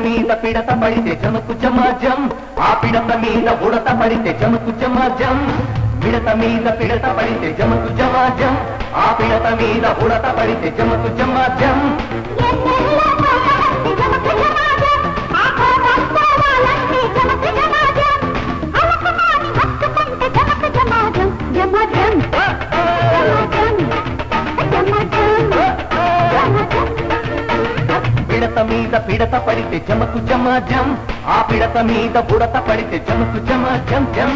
మీద పిడత పడితే జమకు జమాజం, ఆ పిడత మీద ఉడత పడితే జమకు జమాజం. పిడత మీద పిడత పడితే జమకు జమాజం, ఆ పిడత మీద ఉడత పడితే జమకు జమాజం. పిడత మీద పిడత పడితే జమకు జమాజం, ఆ పిడత మీద బుడత పడితే జమకు జమాజం జం.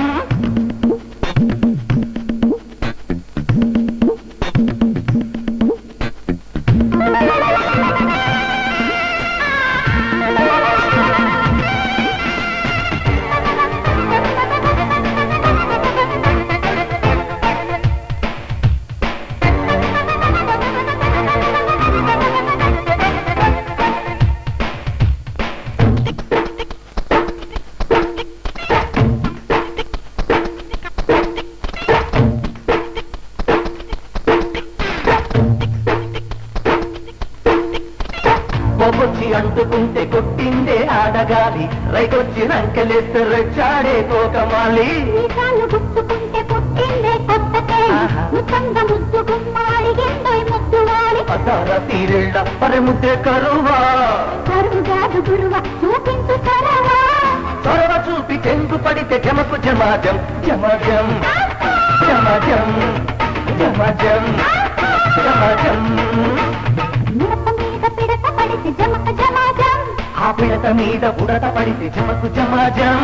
కొబ్బొచ్చి అంటుకుంటే కొట్టిందే ఆడగాలి, రైకొచ్చి రంకెలేస్తే రెచ్చాడే కోకమాలి. గుచ్చుకుంటే పుట్టిందే కొత్తకే, ముఖంగా ముద్దు గుమ్మాడిగిందోయ్ ముద్దువాలి. అతార తీరెళ్ళ పరముద్దే కరువా, కరుగాదు గురువా చూపించు కరవా. చొరవ చూపి చెంగు పడితే జమకు జమాజం జమాజం జమాజం జమాజం జమాజం. ఆ పిడత మీద ఉడత పడితే జమకు జమాజం.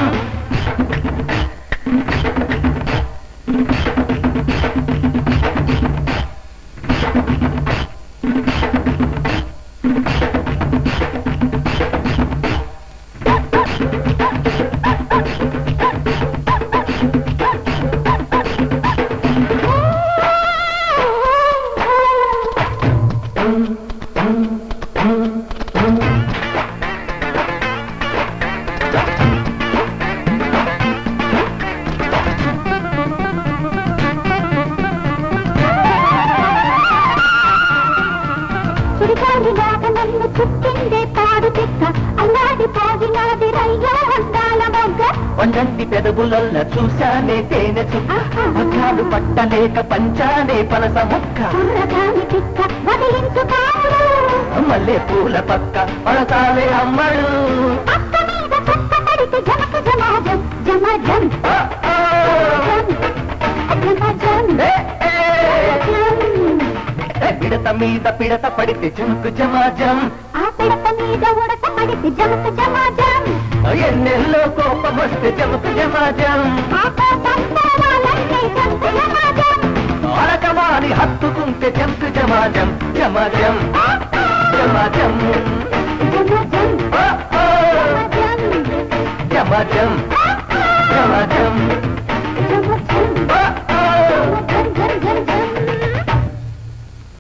నన్ను చుట్టిందే పాడు తిక్క, అల్లాడి పోగినాది రయ్యో అందాల మొగ్గ. వండంటి పెదవులల్ల చూశానే తేనె చుక్క, పగ్గాలు పట్టలేక పంచానే పనస ముక్క. కుర్రగాని తిక్క వదిలించుతాడు, మల్లె పూల పక్క పడతాలే అమ్మడు. పక్క మీద పక్క పడితే జమకు జమాజం జమాజం జమాజం. పిడత మీద పిడత పడితే జమకు జమాజం, ఆ పిడత మీద ఉడత పడితే జమకు జమాజం. ఎన్నెల్లో కోపం వస్తే జమకు జమాజం, అరకవాణి హత్తుకుంటే జమకు జమాజం జమాజం జమాజం.